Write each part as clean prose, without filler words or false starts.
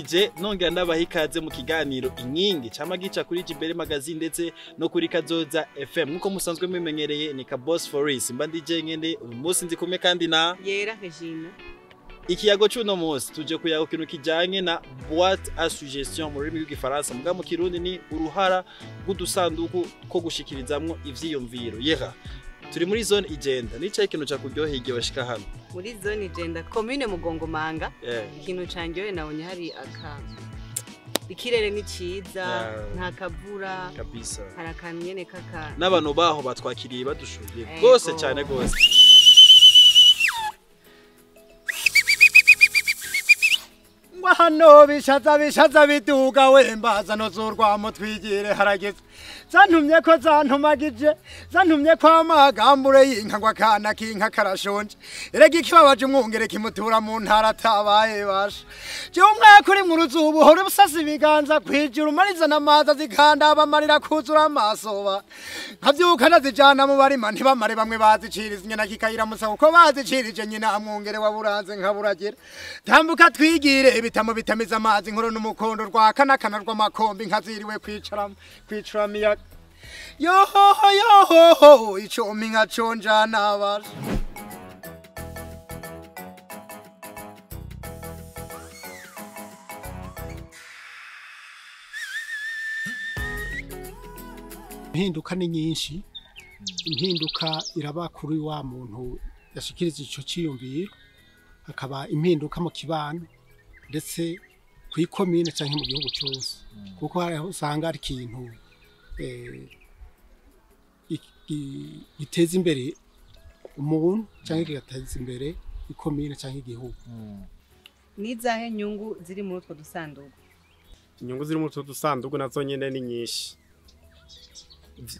ndabaramukije nongera ndabaha ikaze mu kiganiro inkingi cama gica kuri Jibere magazine ndetse no kuri Kazoza FM nkuko musanzwe mumenyereye ni ka Boss Foris mba ndije ngende uyu munsi ndi kumwe kandi na yera hejuru. Ikiyago cy'uno munsi tuje kuyago kintu kijanye na boîte à suggestion mu rurimi rw'igifaransa muga mu kirundi ni uruhara rw'udusandugu ko gushikirizamwo ivyiyumviro. Yera turi muri zone igenda nicaye ikintu ca kuryohera igihe bashika hano Muri zone igenda commune Mugongomanga. Ikintu canjyoye nabonye hari ikirere ni ciza nta kavura kabisa harakamyene kaka n'abantu baho batwakiriye badushuye gose cyane gose. Hano bishaza biduga wembaza no zurwamo twigire harageze zantumye ko zantumye ko amagambure y'inka ngwa kana kinka karashonje erega ikibabaje umwungere kimutura mu ntara tabaye basha je umwe kuri mu ruzubu hore busasi biganza kwijuru mariza namaza zikanda abamarira kuzura amasoba nkavyuka nazijana mu barima ntibamare bamwe baziciriza nyina kikayira musa uko bazicirije nyina amwungere waburanze nkaburagira tambuka twigire bitamo bitamiza amazi inkoro n'umukondo rwakana rw'amakombi nkaziriwe kwicura miyaga yoho icomi nka conja nabara impinduka ni nyinshi impinduka iraba kuri wa muntu yashikiriza ico ciyumviro hakaba impinduka mu kibano ndetse kwikomine canke mu gihugu cyose kuko hari usanga ari ikintu giteza imbere umuntu canke kigateza imbere ikomine canke igihugu. Nizahe nyungu ziri muri utwo dusandugu? Inyungu ziri muri utwo dusandugu nazo nyene ni nyinshi.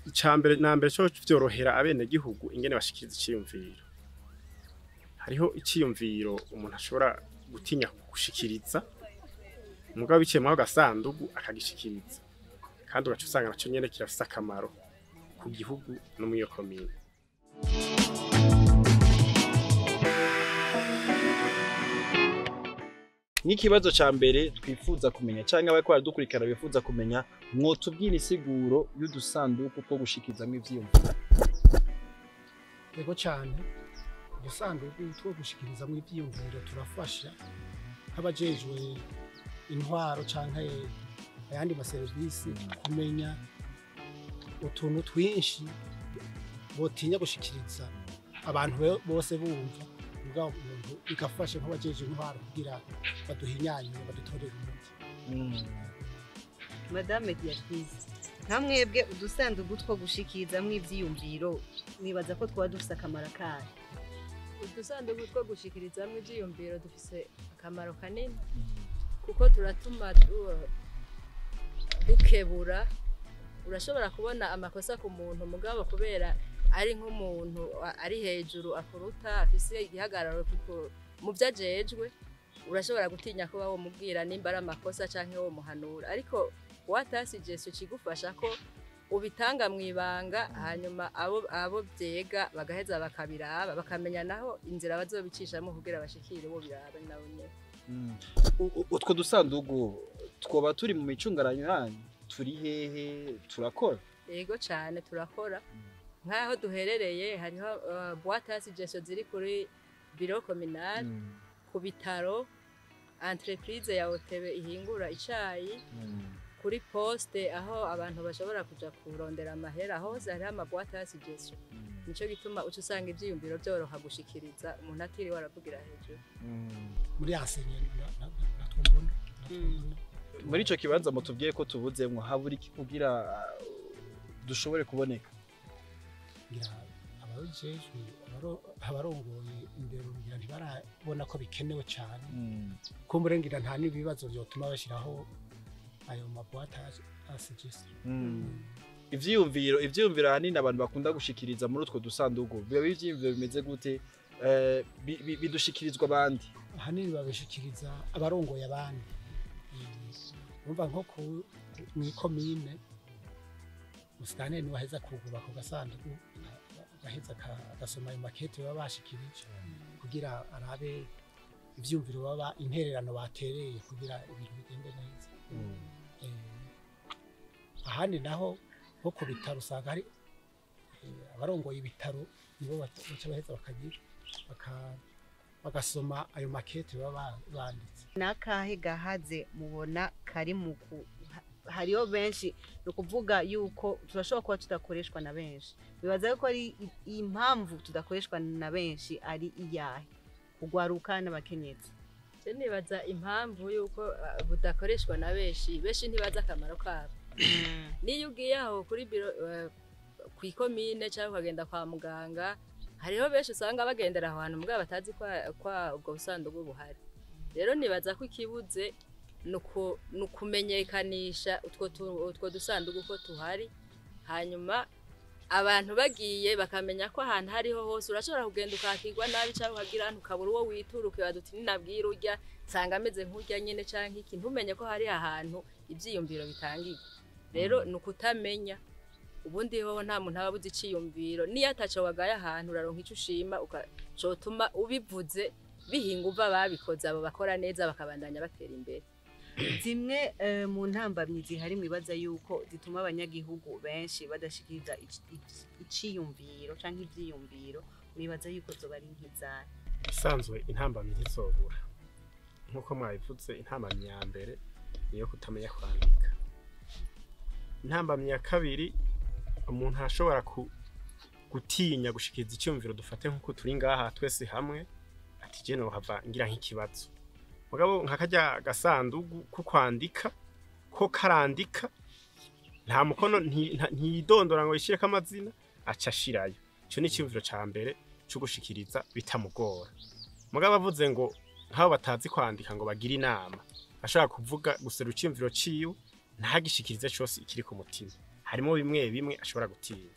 Icambere nambere cyo vyorohera abene gihugu ingene bashikiriza iciyumviro. Hariho iciyumviro umuntu ashobora gutinya gushikiriza mugabo biciyemo gasandugu akagishikiriza kandi ugaca usanga naco nyene kirafise akamaro ku gihugu no mu iyo komine. N'ikibazo ca mbere twifuza kumenya canke abako baradukurikira bifuza kumenya mwotubwira isiguro y'udusandugu ko gushikizamwo ivyiyumviro. Yego cyane udusandugu two gushikirizamwo ivyiyumviro turafasha nk'abajejwe intwaro canke ayandi maserivisi kumenya utuntu twinshi botinya gushikiriza abantu bose bumva ubwa umuntu bigafasha nk'abajeje intwaro kugira baduhinyanye badutorere umuti. Madame Diatrice, nkamwebwe udusandugu two gushikizamwo ivyiyumviro nibaza ko twa dufise akamaro kahe? Udusandugu two gushikirizamwo ivyiyumviro dufise akamaro kanini kuko turatuma dukebura. Urashobora kubona amakosa ku muntu mugabo kubera ari nk'umuntu ari hejuru akuruta afise igihagararo mu vyajejwe urashobora gutinya ko bawo mubwira nimba ari amakosa canke wo muhanura ariko watasijeso kigufasha ko ubitanga mwibanga hanyuma abo vyega bagaheza bakabiraba bakamenya naho inzira bazobicishamo kugira bashikire bo biraba nawe nyene. Utwo dusandugu twoba turi mu micungaranyo yanyu turi hehe turakora? Yego cyane turakora nkaho duherereye hariho boîte à suggestion ziri kuri bureau communal ku bitaro entreprise ya Otebe ihingura icayi kuri poste aho abantu bashobora kuja kurondera amahera hose hari ama boîte à suggestion nico gituma uca usanga ivyiyumviro byoroha gushikiriza umuntu atiri waravugira hejuru. Muri asenye natwombona muri ico kibanza mutubwiye ko tubuzemwo haburi kugira dushobore kuboneka ngira abajejwe abarongoye indero ngira ntibarabona ko bikenewe cyane kumbure ngira nta nibibazo byotuma bashiraho ayo maboîte à suggestion. Ivyiyumviro hanini abantu bakunda gushikiriza muri utwo dusandugu biba ivyiyumviro bimeze gute bidushikirizwa abandi hanini babishikiriza abarongoye abandi umva nko ku mw'ikomine musitani ni waheza kugura ku gasandugu gaheza agasoma ayo makete baba bashikirije kugira arabe ivyumviro baba intererano batereye kugira ibintu bigende neza. Ahandi naho nko ku bitaro usanga hari abarongoye ibitaro nibo baca baheza bakagira bagasoma ayo makete baba banditse. Nakahe gahaze mubona kari mu hariho benshi no kuvuga yuko turashobora kuba tudakoreshwa na benshi. Bibaza ko ari impamvu tudakoreshwa na benshi ari iyahe kugwaruka n'abakenyezi. Je nibaza impamvu yuko budakoreshwa na benshi ntibaza akamaro kabo. Niyo ugiye aho kuri biro kwikomine cyangwa ukagenda kwa muganga hariho benshi usanga bagendera aho hantu mugabo batazi kwa ubwo busandugu buhari. Rero nibaza ko ikibuze nukumenyekanisha utwo dusandugu ko tuhari, hanyuma abantu bagiye bakamenya ko ahantu hariho hose urashobora kugenda ukakirwa nabi cyangwa ukagira ahantu ukabura uwo wituruke baduti ninabwira urya nsanga ameze nk'urya nyene canke iki ntumenye ko hari ahantu ivyiyumviro bitangirwa. Rero nukutamenya ubundi ho nta muntu ababuze iciyumviro niyo ataco wagaye ahantu uraronka ico ushima ukacotuma ubivuze bihinga uva babikoze abo bakora neza bakabandanya batera imbere. Zimwe mu ntambamyi zihari mwibaza yuko zituma abanyagihugu benshi badashikiriza iciyumviro canke ivyiyumviro mwibaza yuko zoba ari nk'izana. Isanzwe intambamyi ntizobura nkuko mwabivuze. Intambamyi ya mbere niyo kutamenya kwandika. Intambamyi ya kabiri umuntu ashobora gutinya gushikiriza icyumviro. Dufate nkuko turi ngaha twese hamwe ati je no hava ngira nk'ikibazo mugabo nkakajya gasandugu ko kwandika ko karandika nta mukono ntidondora ngo yishireka amazina aca ashirayo. Ico ni icyumviro ca mbere cyo gushikiriza bitamugora. Mugabo avuze ngo nk'abo batazi kwandika ngo bagira inama ashaka kuvuga guserura icyumviro ciwe ntagishikirize cyose ikiri ku mutima. Harimo bimwe ashobora gutinya.